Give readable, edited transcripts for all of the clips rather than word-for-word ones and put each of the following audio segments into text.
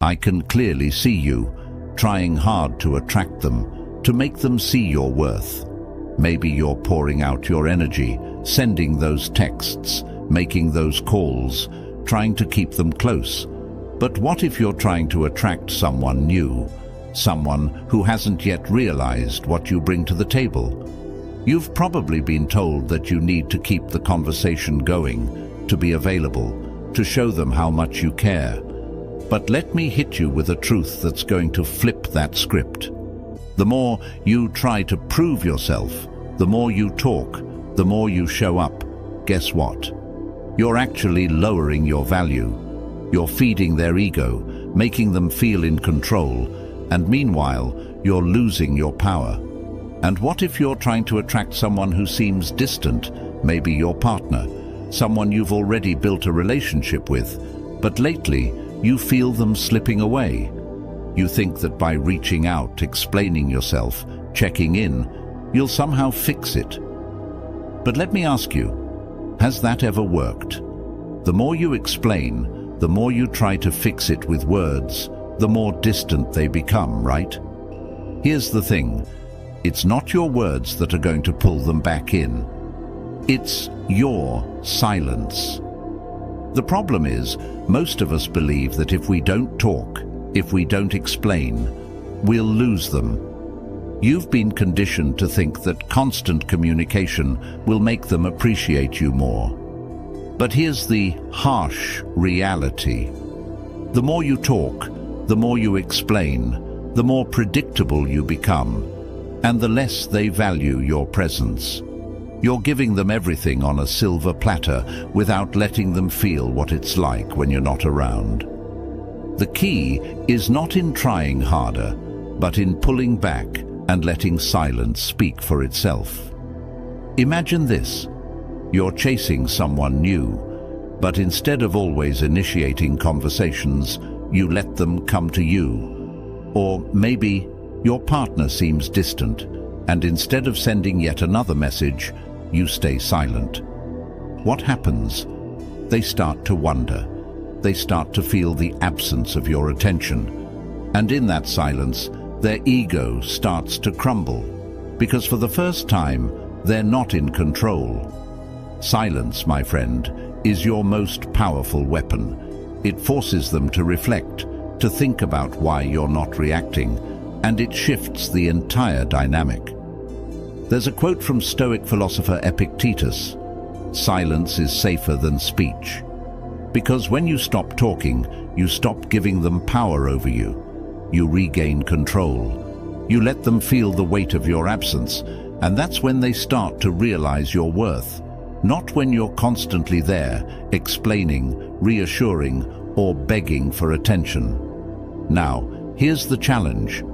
I can clearly see you, trying hard to attract them, to make them see your worth. Maybe you're pouring out your energy, sending those texts, making those calls, trying to keep them close. But what if you're trying to attract someone new, someone who hasn't yet realized what you bring to the table? You've probably been told that you need to keep the conversation going, to be available, to show them how much you care. But let me hit you with a truth that's going to flip that script. The more you try to prove yourself, the more you talk, the more you show up, guess what? You're actually lowering your value. You're feeding their ego, making them feel in control, and meanwhile, you're losing your power. And what if you're trying to attract someone who seems distant, maybe your partner, someone you've already built a relationship with, but lately you feel them slipping away? You think that by reaching out, explaining yourself, checking in, you'll somehow fix it. But let me ask you, has that ever worked? The more you explain, the more you try to fix it with words, the more distant they become, right? Here's the thing, it's not your words that are going to pull them back in. It's your silence. The problem is, most of us believe that if we don't talk, if we don't explain, we'll lose them. You've been conditioned to think that constant communication will make them appreciate you more. But here's the harsh reality. The more you talk, the more you explain, the more predictable you become, and the less they value your presence. You're giving them everything on a silver platter without letting them feel what it's like when you're not around. The key is not in trying harder, but in pulling back and letting silence speak for itself. Imagine this. You're chasing someone new, but instead of always initiating conversations, you let them come to you. Or maybe your partner seems distant, and instead of sending yet another message, you stay silent. What happens? They start to wonder. They start to feel the absence of your attention. And in that silence, their ego starts to crumble, because for the first time, they're not in control. Silence, my friend, is your most powerful weapon. It forces them to reflect, to think about why you're not reacting, and it shifts the entire dynamic. There's a quote from Stoic philosopher Epictetus: "Silence is safer than speech." Because when you stop talking, you stop giving them power over you. You regain control. You let them feel the weight of your absence, and that's when they start to realize your worth. Not when you're constantly there, explaining, reassuring, or begging for attention. Now, here's the challenge.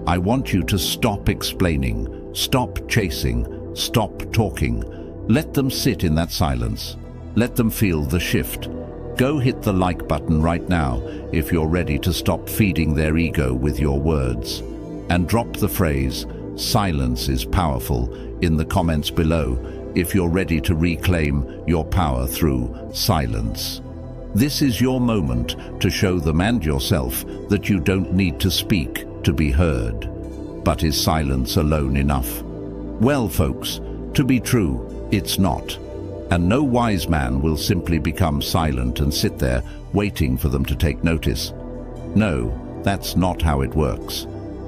I want you to stop explaining, stop chasing, stop talking. Let them sit in that silence. Let them feel the shift. Go hit the like button right now if you're ready to stop feeding their ego with your words. And drop the phrase, "Silence is powerful," in the comments below if you're ready to reclaim your power through silence. This is your moment to show them and yourself that you don't need to speak to be heard. But is silence alone enough? Well, folks, to be true, it's not. And no wise man will simply become silent and sit there waiting for them to take notice. No, that's not how it works.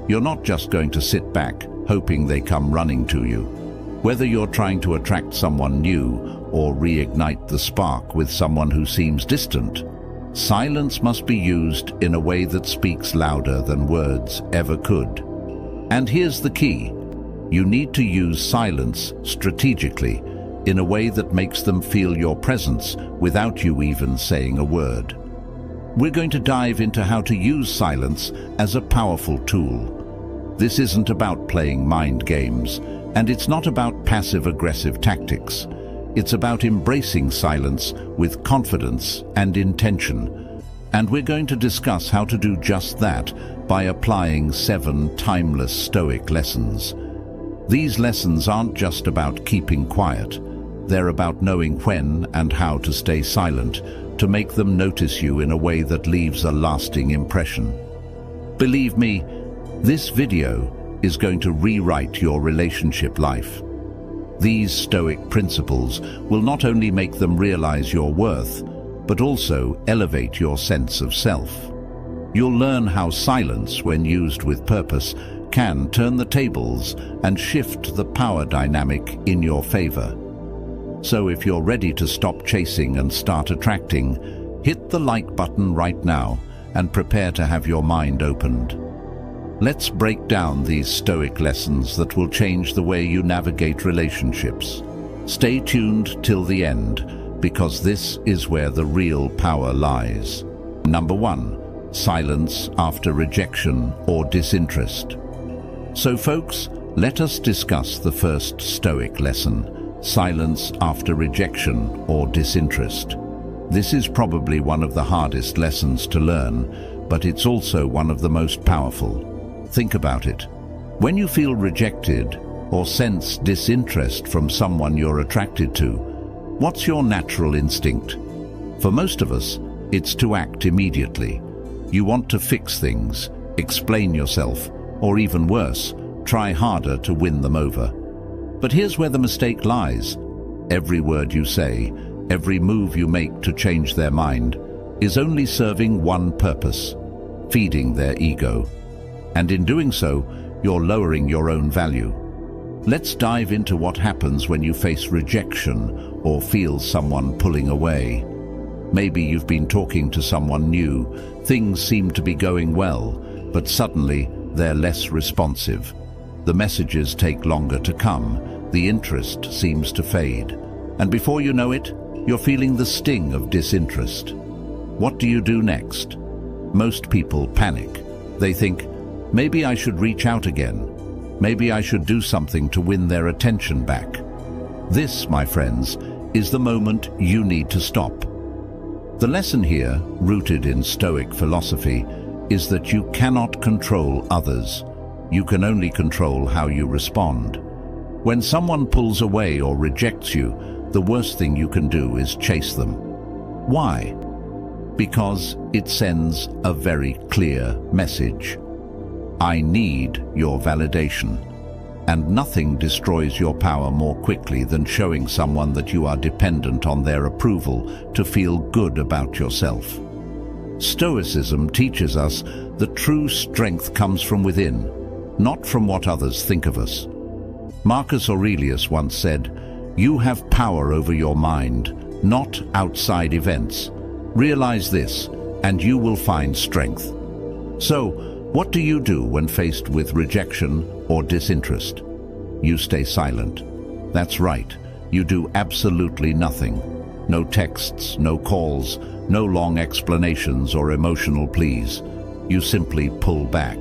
You're not just going to sit back, hoping they come running to you. Whether you're trying to attract someone new or reignite the spark with someone who seems distant, silence must be used in a way that speaks louder than words ever could. And here's the key. You need to use silence strategically, in a way that makes them feel your presence without you even saying a word. We're going to dive into how to use silence as a powerful tool. This isn't about playing mind games, and it's not about passive-aggressive tactics. It's about embracing silence with confidence and intention. And we're going to discuss how to do just that by applying 7 timeless Stoic lessons. These lessons aren't just about keeping quiet. They're about knowing when and how to stay silent to make them notice you in a way that leaves a lasting impression. Believe me, this video is going to rewrite your relationship life. These Stoic principles will not only make them realize your worth, but also elevate your sense of self. You'll learn how silence, when used with purpose, can turn the tables and shift the power dynamic in your favor. So if you're ready to stop chasing and start attracting, hit the like button right now and prepare to have your mind opened. Let's break down these Stoic lessons that will change the way you navigate relationships. Stay tuned till the end, because this is where the real power lies. Number 1, silence after rejection or disinterest. So folks, let us discuss the first Stoic lesson, silence after rejection or disinterest. This is probably one of the hardest lessons to learn, but it's also one of the most powerful. Think about it. When you feel rejected or sense disinterest from someone you're attracted to, what's your natural instinct? For most of us, it's to act immediately. You want to fix things, explain yourself, or even worse, try harder to win them over. But here's where the mistake lies. Every word you say, every move you make to change their mind, is only serving one purpose: feeding their ego. And in doing so, you're lowering your own value. Let's dive into what happens when you face rejection or feel someone pulling away. Maybe you've been talking to someone new, things seem to be going well, but suddenly they're less responsive. The messages take longer to come, the interest seems to fade, and before you know it, you're feeling the sting of disinterest. What do you do next? Most people panic. They think, maybe I should reach out again. Maybe I should do something to win their attention back. This, my friends, is the moment you need to stop. The lesson here, rooted in Stoic philosophy, is that you cannot control others. You can only control how you respond. When someone pulls away or rejects you, the worst thing you can do is chase them. Why? Because it sends a very clear message. I need your validation. And nothing destroys your power more quickly than showing someone that you are dependent on their approval to feel good about yourself. Stoicism teaches us that true strength comes from within, not from what others think of us. Marcus Aurelius once said, "You have power over your mind, not outside events. Realize this, and you will find strength." So, what do you do when faced with rejection or disinterest? You stay silent. That's right, you do absolutely nothing. No texts, no calls, no long explanations or emotional pleas. You simply pull back.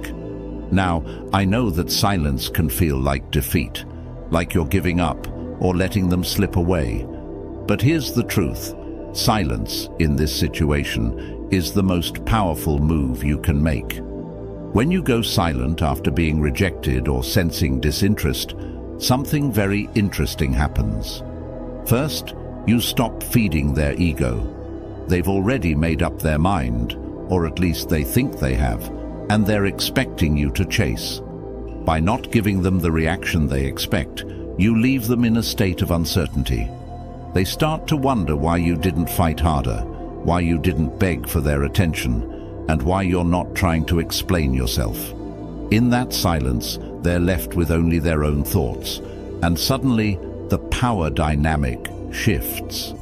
Now, I know that silence can feel like defeat, like you're giving up or letting them slip away. But here's the truth. Silence, in this situation, is the most powerful move you can make. When you go silent after being rejected or sensing disinterest, something very interesting happens. First, you stop feeding their ego. They've already made up their mind, or at least they think they have, and they're expecting you to chase. By not giving them the reaction they expect, you leave them in a state of uncertainty. They start to wonder why you didn't fight harder, why you didn't beg for their attention, and why you're not trying to explain yourself. In that silence, they're left with only their own thoughts, and suddenly the power dynamic shifts.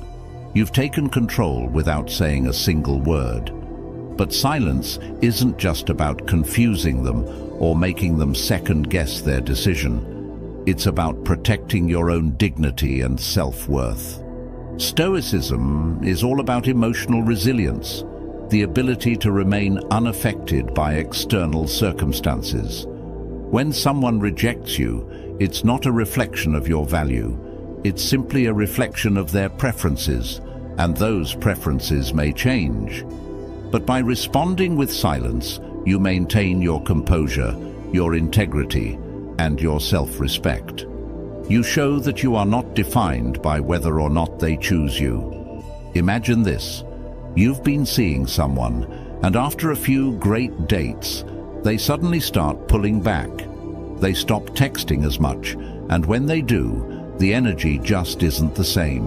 You've taken control without saying a single word. But silence isn't just about confusing them or making them second-guess their decision. It's about protecting your own dignity and self-worth. Stoicism is all about emotional resilience, the ability to remain unaffected by external circumstances. When someone rejects you, it's not a reflection of your value. It's simply a reflection of their preferences, and those preferences may change. But by responding with silence, you maintain your composure, your integrity, and your self-respect. You show that you are not defined by whether or not they choose you. Imagine this. You've been seeing someone, and after a few great dates, they suddenly start pulling back. They stop texting as much, and when they do, the energy just isn't the same.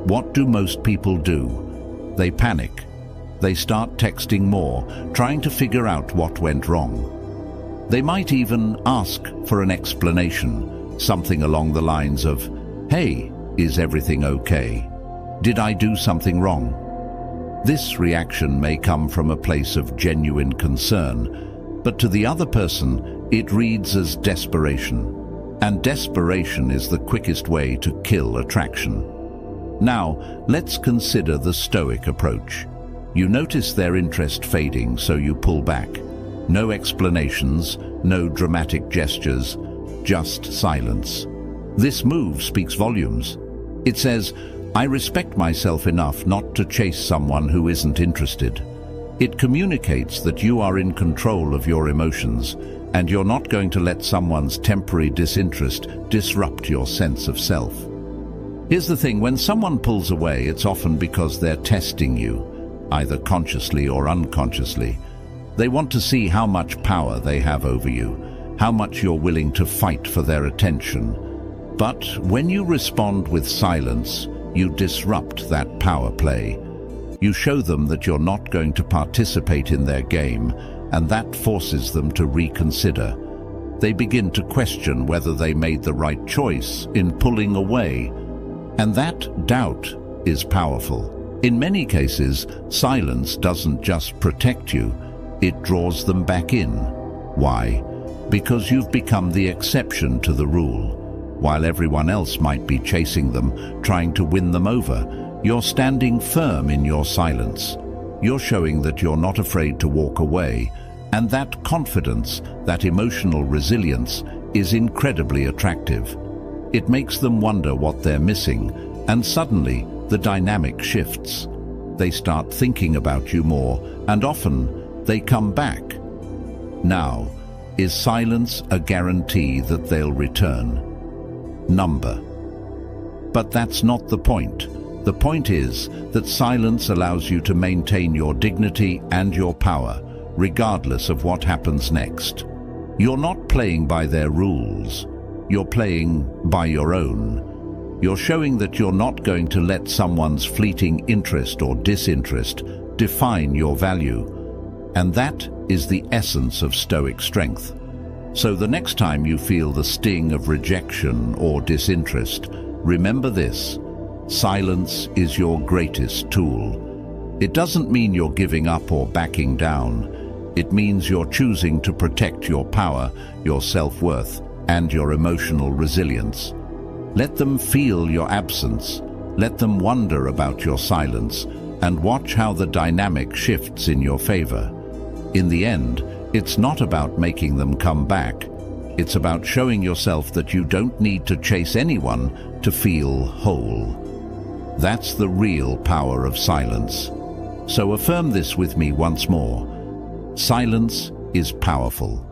What do most people do? They panic. They start texting more, trying to figure out what went wrong. They might even ask for an explanation, something along the lines of, "Hey, is everything okay? Did I do something wrong?" This reaction may come from a place of genuine concern, but to the other person, it reads as desperation. And desperation is the quickest way to kill attraction. Now, let's consider the Stoic approach. You notice their interest fading, so you pull back. No explanations, no dramatic gestures, just silence. This move speaks volumes. It says, "I respect myself enough not to chase someone who isn't interested." It communicates that you are in control of your emotions, and you're not going to let someone's temporary disinterest disrupt your sense of self. Here's the thing, when someone pulls away, it's often because they're testing you, either consciously or unconsciously. They want to see how much power they have over you, how much you're willing to fight for their attention. But when you respond with silence, you disrupt that power play. You show them that you're not going to participate in their game, and that forces them to reconsider. They begin to question whether they made the right choice in pulling away, and that doubt is powerful. In many cases, silence doesn't just protect you, it draws them back in. Why? Because you've become the exception to the rule. While everyone else might be chasing them, trying to win them over, you're standing firm in your silence. You're showing that you're not afraid to walk away, and that confidence, that emotional resilience, is incredibly attractive. It makes them wonder what they're missing, and suddenly the dynamic shifts. They start thinking about you more, and often they come back. Now, is silence a guarantee that they'll return? Number. But that's not the point. The point is that silence allows you to maintain your dignity and your power, regardless of what happens next. You're not playing by their rules. You're playing by your own. You're showing that you're not going to let someone's fleeting interest or disinterest define your value. And that is the essence of Stoic strength. So the next time you feel the sting of rejection or disinterest, remember this: silence is your greatest tool. It doesn't mean you're giving up or backing down. It means you're choosing to protect your power, your self-worth, and your emotional resilience. Let them feel your absence. Let them wonder about your silence, and watch how the dynamic shifts in your favor. In the end, it's not about making them come back. It's about showing yourself that you don't need to chase anyone to feel whole. That's the real power of silence. So affirm this with me once more. Silence is powerful.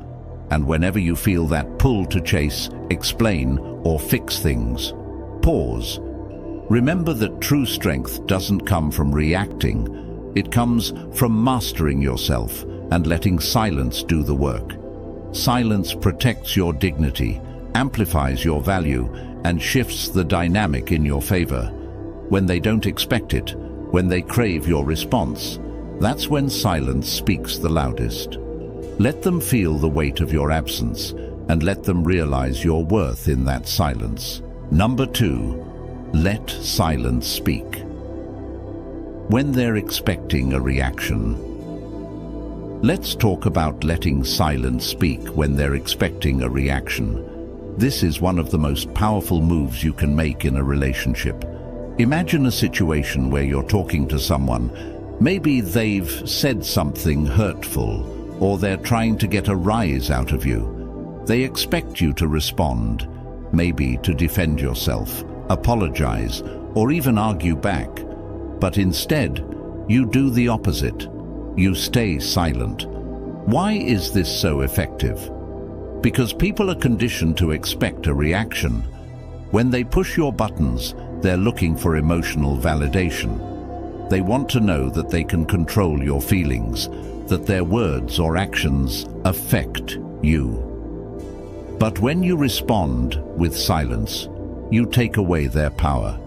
And whenever you feel that pull to chase, explain, or fix things, pause. Remember that true strength doesn't come from reacting. It comes from mastering yourself and letting silence do the work. Silence protects your dignity, amplifies your value, and shifts the dynamic in your favor. When they don't expect it, when they crave your response, that's when silence speaks the loudest. Let them feel the weight of your absence, and let them realize your worth in that silence. Number 2, let silence speak. When they're expecting a reaction. Let's talk about letting silence speak when they're expecting a reaction. This is one of the most powerful moves you can make in a relationship. Imagine a situation where you're talking to someone. Maybe they've said something hurtful, or they're trying to get a rise out of you. They expect you to respond, maybe to defend yourself, apologize, or even argue back. But instead, you do the opposite. You stay silent. Why is this so effective? Because people are conditioned to expect a reaction. When they push your buttons, they're looking for emotional validation. They want to know that they can control your feelings, that their words or actions affect you. But when you respond with silence, you take away their power.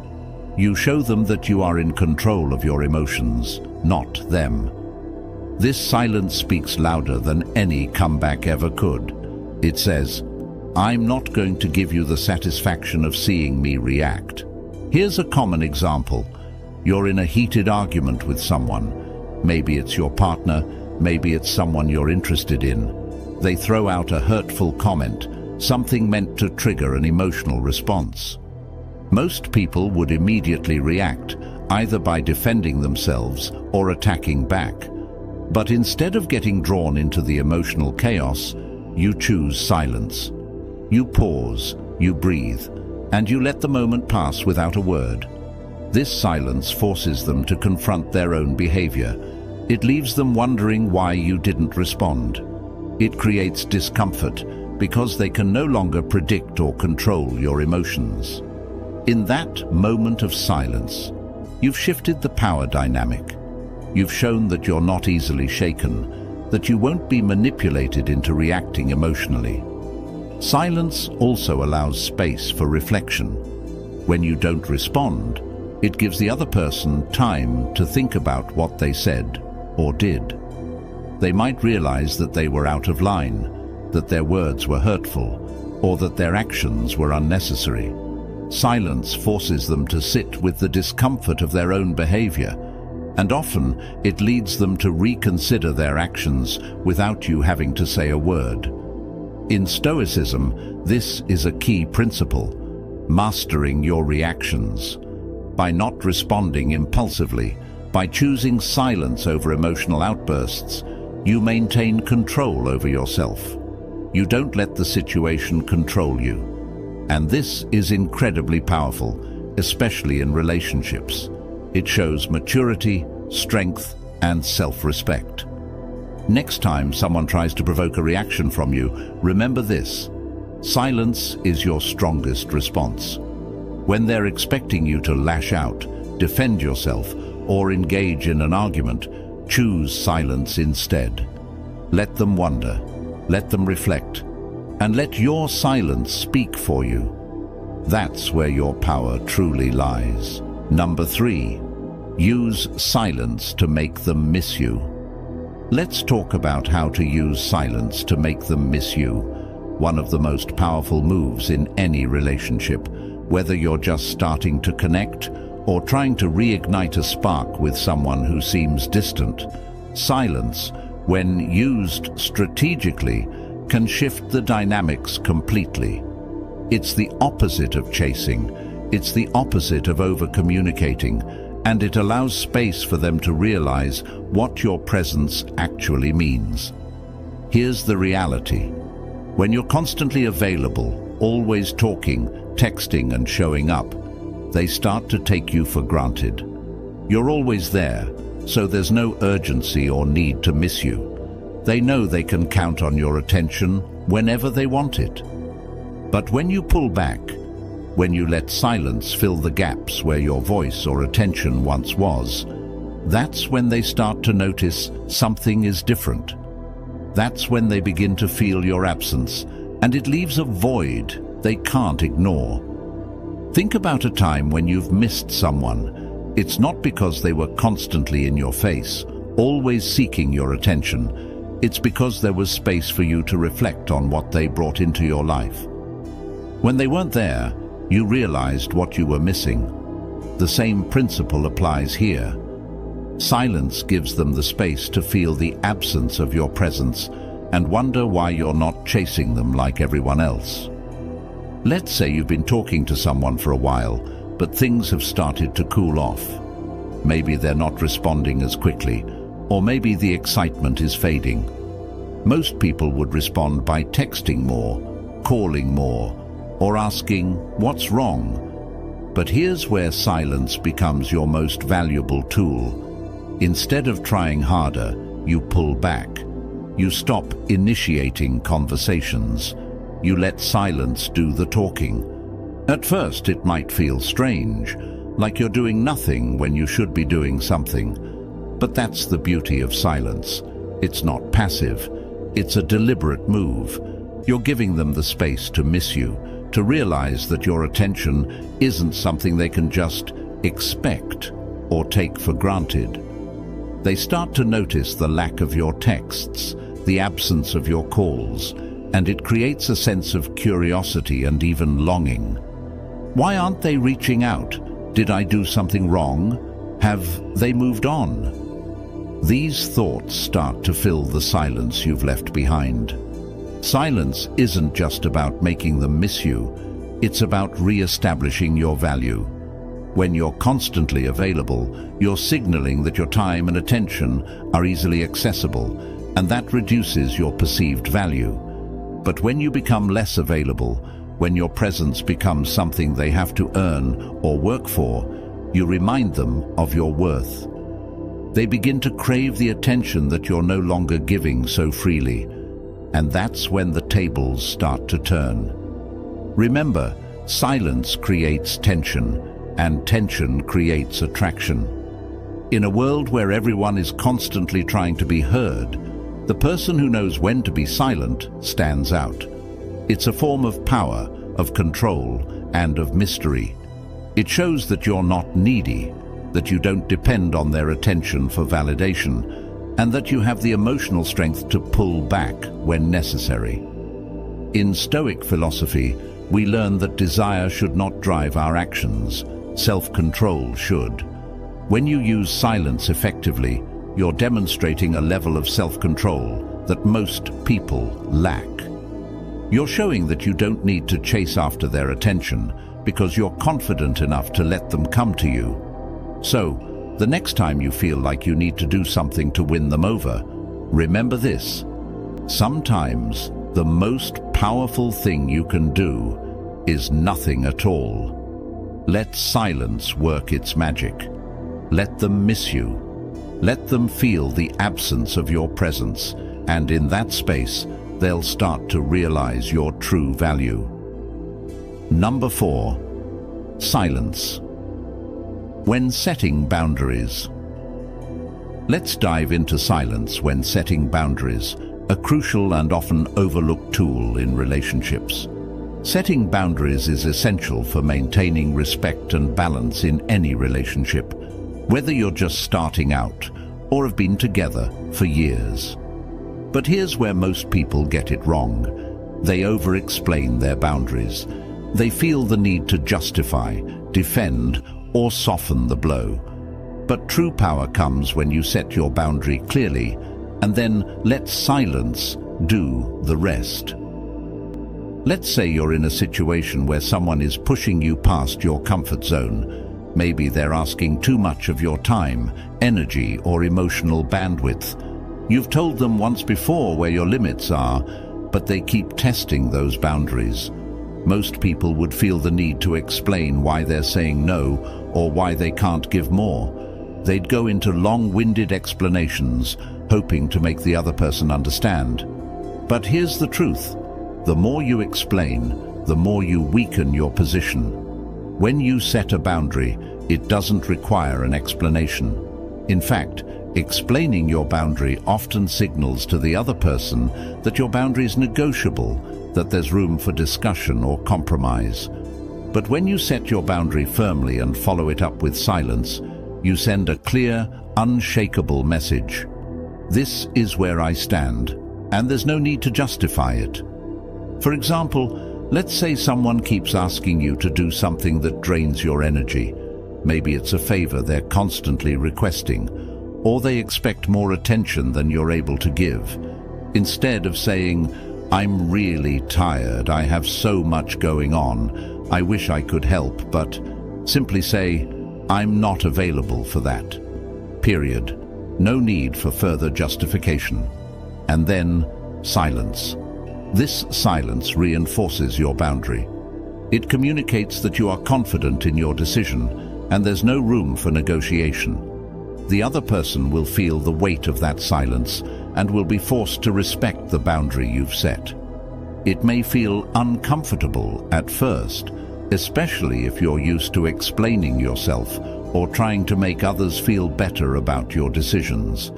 You show them that you are in control of your emotions, not them. This silence speaks louder than any comeback ever could. It says, "I'm not going to give you the satisfaction of seeing me react." Here's a common example. You're in a heated argument with someone. Maybe it's your partner, maybe it's someone you're interested in. They throw out a hurtful comment, something meant to trigger an emotional response. Most people would immediately react, either by defending themselves or attacking back. But instead of getting drawn into the emotional chaos, you choose silence. You pause, you breathe, and you let the moment pass without a word. This silence forces them to confront their own behavior. It leaves them wondering why you didn't respond. It creates discomfort because they can no longer predict or control your emotions. In that moment of silence, you've shifted the power dynamic. You've shown that you're not easily shaken, that you won't be manipulated into reacting emotionally. Silence also allows space for reflection. When you don't respond, it gives the other person time to think about what they said or did. They might realize that they were out of line, that their words were hurtful, or that their actions were unnecessary. Silence forces them to sit with the discomfort of their own behavior, and often it leads them to reconsider their actions without you having to say a word. In Stoicism, this is a key principle: mastering your reactions. By not responding impulsively, by choosing silence over emotional outbursts, you maintain control over yourself. You don't let the situation control you. And this is incredibly powerful, especially in relationships. It shows maturity, strength, and self-respect. Next time someone tries to provoke a reaction from you, remember this: silence is your strongest response. When they're expecting you to lash out, defend yourself, or engage in an argument, choose silence instead. Let them wonder, let them reflect, and let your silence speak for you. That's where your power truly lies. Number 3, use silence to make them miss you. Let's talk about how to use silence to make them miss you. One of the most powerful moves in any relationship, whether you're just starting to connect or trying to reignite a spark with someone who seems distant. Silence, when used strategically, can shift the dynamics completely. It's the opposite of chasing. It's the opposite of over-communicating, and it allows space for them to realize what your presence actually means. Here's the reality. When you're constantly available, always talking, texting and showing up, they start to take you for granted. You're always there, so there's no urgency or need to miss you. They know they can count on your attention whenever they want it. But when you pull back, when you let silence fill the gaps where your voice or attention once was, that's when they start to notice something is different. That's when they begin to feel your absence, and it leaves a void they can't ignore. Think about a time when you've missed someone. It's not because they were constantly in your face, always seeking your attention. It's because there was space for you to reflect on what they brought into your life. When they weren't there, you realized what you were missing. The same principle applies here. Silence gives them the space to feel the absence of your presence and wonder why you're not chasing them like everyone else. Let's say you've been talking to someone for a while, but things have started to cool off. Maybe they're not responding as quickly, or maybe the excitement is fading. Most people would respond by texting more, calling more, or asking, "What's wrong?" But here's where silence becomes your most valuable tool. Instead of trying harder, you pull back. You stop initiating conversations. You let silence do the talking. At first it might feel strange, like you're doing nothing when you should be doing something. But that's the beauty of silence. It's not passive. It's a deliberate move. You're giving them the space to miss you, to realize that your attention isn't something they can just expect or take for granted. They start to notice the lack of your texts, the absence of your calls, and it creates a sense of curiosity and even longing. Why aren't they reaching out? Did I do something wrong? Have they moved on? These thoughts start to fill the silence you've left behind. Silence isn't just about making them miss you, it's about re-establishing your value. When you're constantly available, you're signaling that your time and attention are easily accessible, and that reduces your perceived value. But when you become less available, when your presence becomes something they have to earn or work for, you remind them of your worth. They begin to crave the attention that you're no longer giving so freely, and that's when the tables start to turn. Remember, silence creates tension, and tension creates attraction. In a world where everyone is constantly trying to be heard, the person who knows when to be silent stands out. It's a form of power, of control, and of mystery. It shows that you're not needy, that you don't depend on their attention for validation, and that you have the emotional strength to pull back when necessary. In Stoic philosophy, we learn that desire should not drive our actions. Self-control should. When you use silence effectively, you're demonstrating a level of self-control that most people lack. You're showing that you don't need to chase after their attention because you're confident enough to let them come to you. So, the next time you feel like you need to do something to win them over, remember this: sometimes the most powerful thing you can do is nothing at all. Let silence work its magic. Let them miss you. Let them feel the absence of your presence, and in that space, they'll start to realize your true value. Number 4. Silence. When setting boundaries. Let's dive into silence when setting boundaries, a crucial and often overlooked tool in relationships. Setting boundaries is essential for maintaining respect and balance in any relationship, whether you're just starting out or have been together for years. But here's where most people get it wrong. They over-explain their boundaries. They feel the need to justify, defend, or soften the blow. But true power comes when you set your boundary clearly and then let silence do the rest. Let's say you're in a situation where someone is pushing you past your comfort zone. Maybe they're asking too much of your time, energy, or emotional bandwidth. You've told them once before where your limits are, but they keep testing those boundaries. Most people would feel the need to explain why they're saying no or why they can't give more. They'd go into long-winded explanations, hoping to make the other person understand. But here's the truth. The more you explain, the more you weaken your position. When you set a boundary, it doesn't require an explanation. In fact, explaining your boundary often signals to the other person that your boundary is negotiable, that there's room for discussion or compromise. But when you set your boundary firmly and follow it up with silence, you send a clear, unshakable message. This is where I stand, and there's no need to justify it. For example, let's say someone keeps asking you to do something that drains your energy. Maybe it's a favor they're constantly requesting, or they expect more attention than you're able to give. Instead of saying, "I'm really tired, I have so much going on, I wish I could help," but simply say, "I'm not available for that." Period. No need for further justification. And then, silence. This silence reinforces your boundary. It communicates that you are confident in your decision, and there's no room for negotiation. The other person will feel the weight of that silence and will be forced to respect the boundary you've set. It may feel uncomfortable at first, especially if you're used to explaining yourself or trying to make others feel better about your decisions.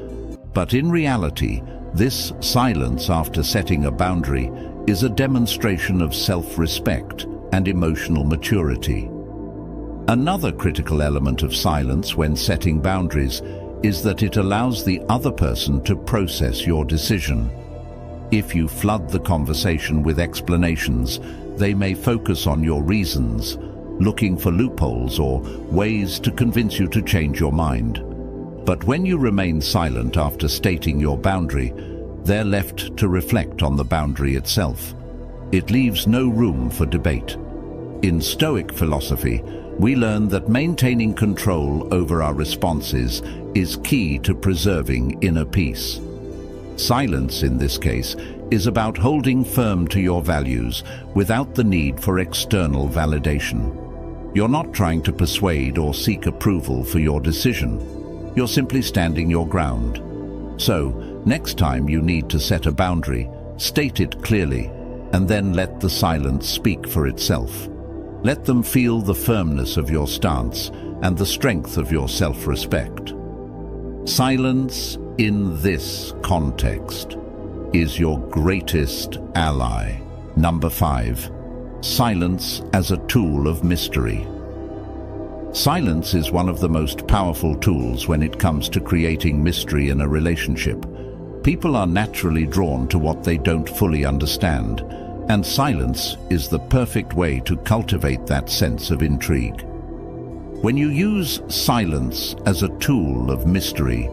But in reality, this silence after setting a boundary is a demonstration of self-respect and emotional maturity. Another critical element of silence when setting boundaries is that it allows the other person to process your decision. If you flood the conversation with explanations, they may focus on your reasons, looking for loopholes or ways to convince you to change your mind. But when you remain silent after stating your boundary, they're left to reflect on the boundary itself. It leaves no room for debate. In Stoic philosophy, we learn that maintaining control over our responses is key to preserving inner peace. Silence, in this case, is about holding firm to your values without the need for external validation. You're not trying to persuade or seek approval for your decision. You're simply standing your ground. So, next time you need to set a boundary, state it clearly, and then let the silence speak for itself. Let them feel the firmness of your stance and the strength of your self-respect. Silence in this context is your greatest ally. Number 5. Silence as a tool of mystery. Silence is one of the most powerful tools when it comes to creating mystery in a relationship. People are naturally drawn to what they don't fully understand, and silence is the perfect way to cultivate that sense of intrigue. When you use silence as a tool of mystery,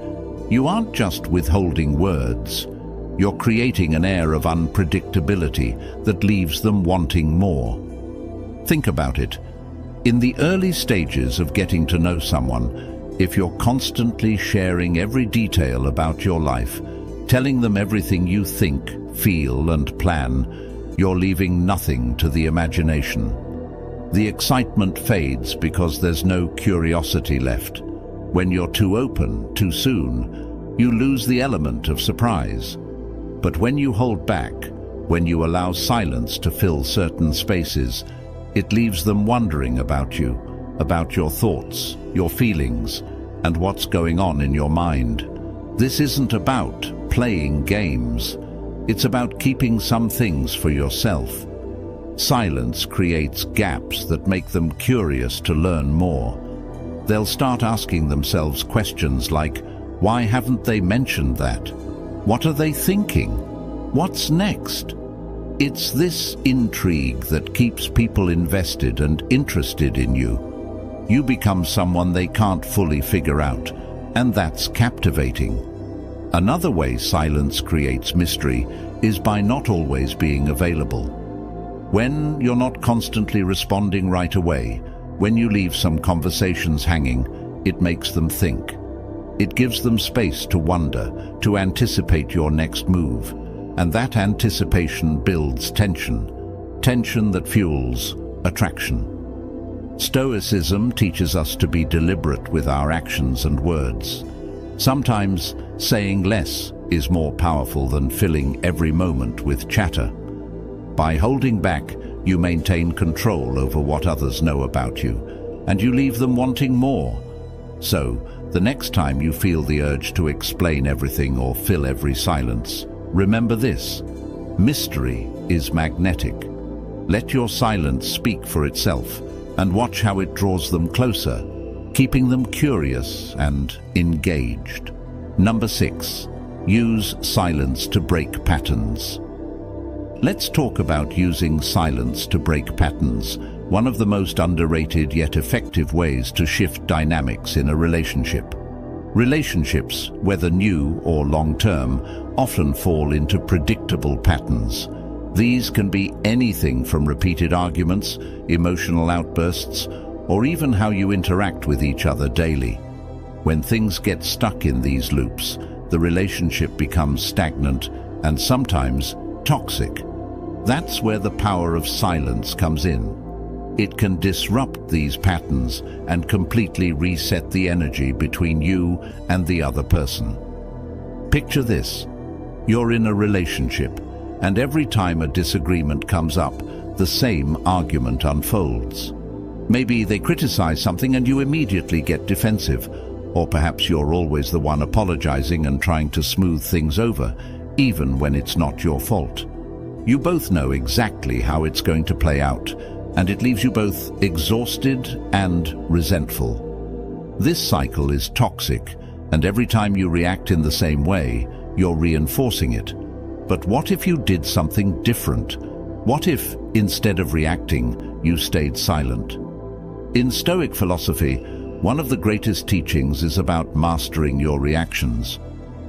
you aren't just withholding words. You're creating an air of unpredictability that leaves them wanting more. Think about it. In the early stages of getting to know someone, if you're constantly sharing every detail about your life, telling them everything you think, feel, and plan, you're leaving nothing to the imagination. The excitement fades because there's no curiosity left. When you're too open, too soon, you lose the element of surprise. But when you hold back, when you allow silence to fill certain spaces, it leaves them wondering about you, about your thoughts, your feelings, and what's going on in your mind. This isn't about playing games. It's about keeping some things for yourself. Silence creates gaps that make them curious to learn more. They'll start asking themselves questions like, why haven't they mentioned that? What are they thinking? What's next? It's this intrigue that keeps people invested and interested in you. You become someone they can't fully figure out, and that's captivating. Another way silence creates mystery is by not always being available. When you're not constantly responding right away, when you leave some conversations hanging, it makes them think. It gives them space to wonder, to anticipate your next move, and that anticipation builds tension that fuels attraction. Stoicism teaches us to be deliberate with our actions and words. Sometimes saying less is more powerful than filling every moment with chatter. By holding back, you maintain control over what others know about you, and you leave them wanting more. So, the next time you feel the urge to explain everything or fill every silence, remember this: mystery is magnetic. Let your silence speak for itself, and watch how it draws them closer, keeping them curious and engaged. Number 6. Use silence to break patterns. Let's talk about using silence to break patterns, one of the most underrated yet effective ways to shift dynamics in a relationship. Relationships, whether new or long-term, often fall into predictable patterns. These can be anything from repeated arguments, emotional outbursts, or even how you interact with each other daily. When things get stuck in these loops, the relationship becomes stagnant and sometimes toxic. That's where the power of silence comes in. It can disrupt these patterns and completely reset the energy between you and the other person. Picture this. You're in a relationship, and every time a disagreement comes up, the same argument unfolds. Maybe they criticize something and you immediately get defensive, or perhaps you're always the one apologizing and trying to smooth things over, even when it's not your fault. You both know exactly how it's going to play out, and it leaves you both exhausted and resentful. This cycle is toxic, and every time you react in the same way, you're reinforcing it. But what if you did something different? What if, instead of reacting, you stayed silent? In Stoic philosophy, one of the greatest teachings is about mastering your reactions.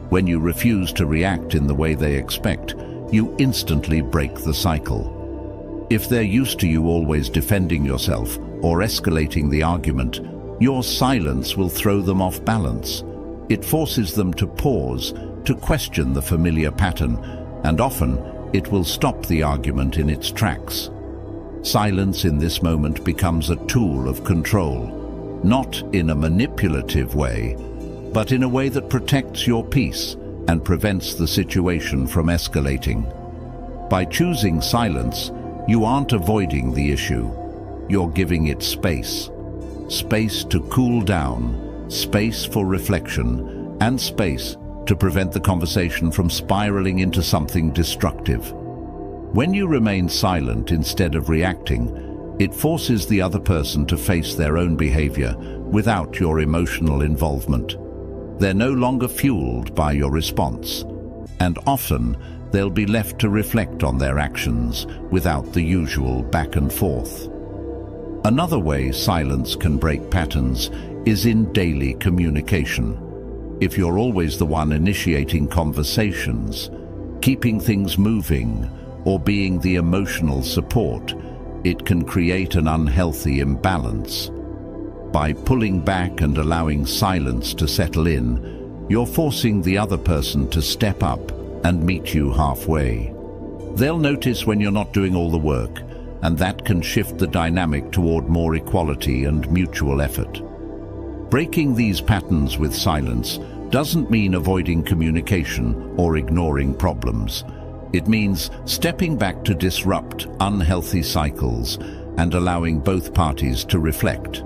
When you refuse to react in the way they expect, you instantly break the cycle. If they're used to you always defending yourself or escalating the argument, your silence will throw them off balance. It forces them to pause, to question the familiar pattern, and often it will stop the argument in its tracks. Silence in this moment becomes a tool of control, not in a manipulative way, but in a way that protects your peace and prevents the situation from escalating. By choosing silence, you aren't avoiding the issue. You're giving it space. Space to cool down, space for reflection, and space to prevent the conversation from spiraling into something destructive. When you remain silent instead of reacting, it forces the other person to face their own behavior without your emotional involvement. They're no longer fueled by your response, and often they'll be left to reflect on their actions without the usual back and forth. Another way silence can break patterns is in daily communication. If you're always the one initiating conversations, keeping things moving, or being the emotional support, it can create an unhealthy imbalance. By pulling back and allowing silence to settle in, you're forcing the other person to step up and meet you halfway. They'll notice when you're not doing all the work, and that can shift the dynamic toward more equality and mutual effort. Breaking these patterns with silence doesn't mean avoiding communication or ignoring problems. It means stepping back to disrupt unhealthy cycles and allowing both parties to reflect.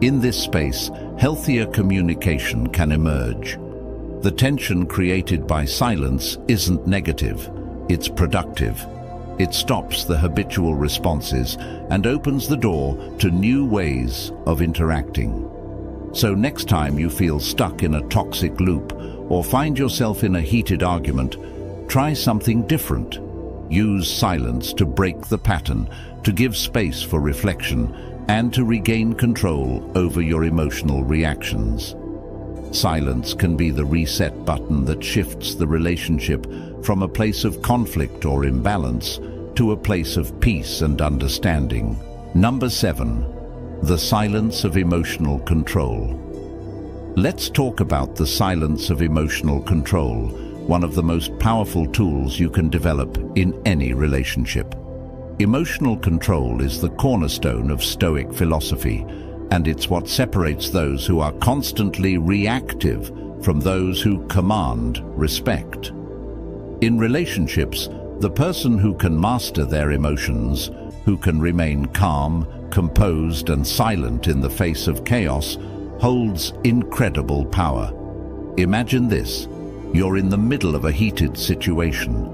In this space, healthier communication can emerge. The tension created by silence isn't negative, it's productive. It stops the habitual responses and opens the door to new ways of interacting. So next time you feel stuck in a toxic loop or find yourself in a heated argument, try something different. Use silence to break the pattern, to give space for reflection, and to regain control over your emotional reactions. Silence can be the reset button that shifts the relationship from a place of conflict or imbalance to a place of peace and understanding. Number 7. The silence of emotional control. Let's talk about the silence of emotional control, one of the most powerful tools you can develop in any relationship. Emotional control is the cornerstone of Stoic philosophy, and it's what separates those who are constantly reactive from those who command respect. In relationships, the person who can master their emotions, who can remain calm, composed, and silent in the face of chaos, holds incredible power. Imagine this. You're in the middle of a heated situation.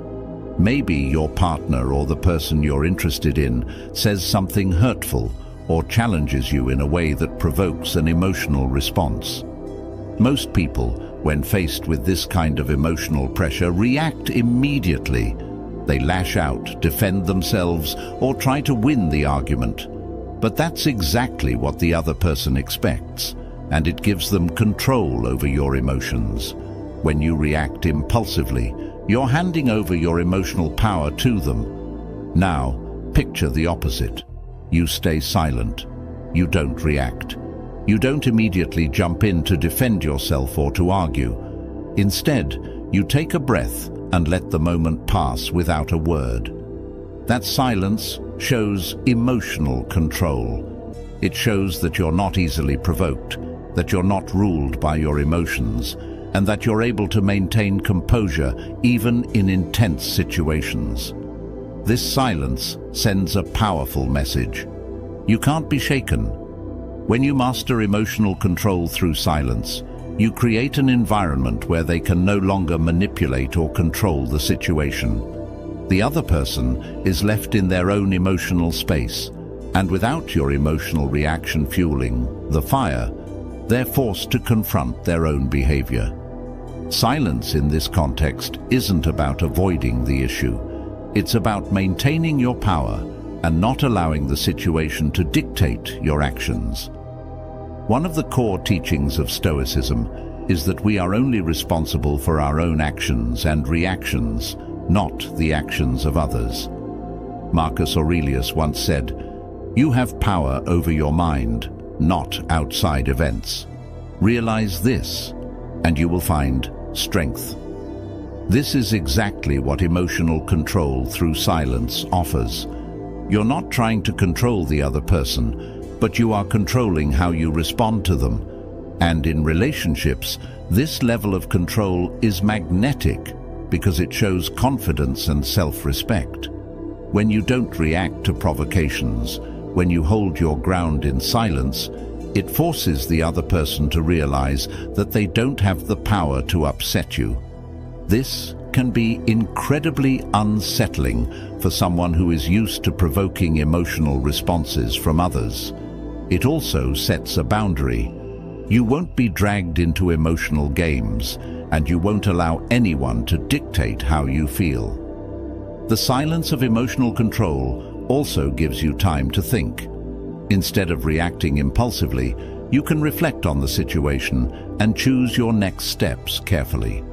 Maybe your partner or the person you're interested in says something hurtful or challenges you in a way that provokes an emotional response. Most people, when faced with this kind of emotional pressure, react immediately. They lash out, defend themselves, or try to win the argument. But that's exactly what the other person expects, and it gives them control over your emotions. When you react impulsively, you're handing over your emotional power to them. Now, picture the opposite. You stay silent. You don't react. You don't immediately jump in to defend yourself or to argue. Instead, you take a breath and let the moment pass without a word. That silence shows emotional control. It shows that you're not easily provoked, that you're not ruled by your emotions, and that you're able to maintain composure even in intense situations. This silence sends a powerful message. You can't be shaken. When you master emotional control through silence, you create an environment where they can no longer manipulate or control the situation. The other person is left in their own emotional space, and without your emotional reaction fueling the fire, they're forced to confront their own behavior. Silence in this context isn't about avoiding the issue. It's about maintaining your power and not allowing the situation to dictate your actions. One of the core teachings of Stoicism is that we are only responsible for our own actions and reactions, not the actions of others. Marcus Aurelius once said, "You have power over your mind, not outside events. Realize this, and you will find strength." This is exactly what emotional control through silence offers. You're not trying to control the other person, but you are controlling how you respond to them. And in relationships, this level of control is magnetic because it shows confidence and self-respect. When you don't react to provocations, when you hold your ground in silence, it forces the other person to realize that they don't have the power to upset you. This can be incredibly unsettling for someone who is used to provoking emotional responses from others. It also sets a boundary. You won't be dragged into emotional games, and you won't allow anyone to dictate how you feel. The silence of emotional control also gives you time to think. Instead of reacting impulsively, you can reflect on the situation and choose your next steps carefully.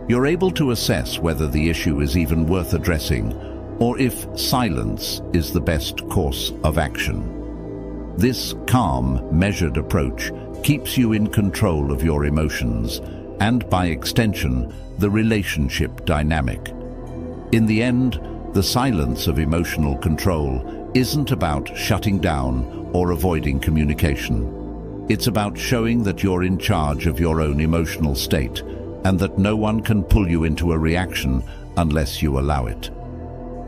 You're able to assess whether the issue is even worth addressing, or if silence is the best course of action. This calm, measured approach keeps you in control of your emotions and, by extension, the relationship dynamic. In the end, the silence of emotional control isn't about shutting down or avoiding communication. It's about showing that you're in charge of your own emotional state and that no one can pull you into a reaction unless you allow it.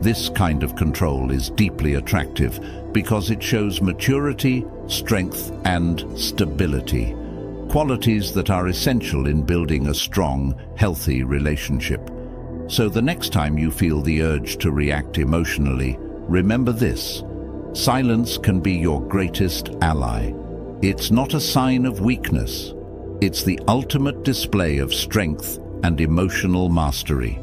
This kind of control is deeply attractive because it shows maturity, strength, and stability, qualities that are essential in building a strong, healthy relationship. So the next time you feel the urge to react emotionally, remember this: silence can be your greatest ally. It's not a sign of weakness. It's the ultimate display of strength and emotional mastery.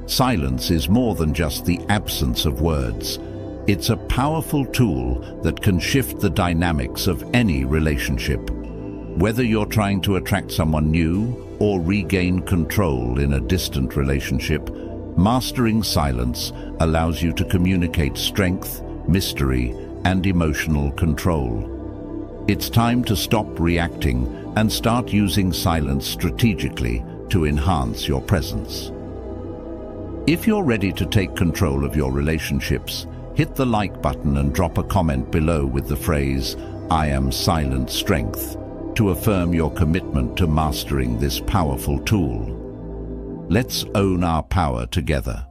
Silence is more than just the absence of words. It's a powerful tool that can shift the dynamics of any relationship. Whether you're trying to attract someone new or regain control in a distant relationship, mastering silence allows you to communicate strength, mystery, and emotional control. It's time to stop reacting and start using silence strategically to enhance your presence. If you're ready to take control of your relationships, hit the like button and drop a comment below with the phrase, "I am silent strength," to affirm your commitment to mastering this powerful tool. Let's own our power together.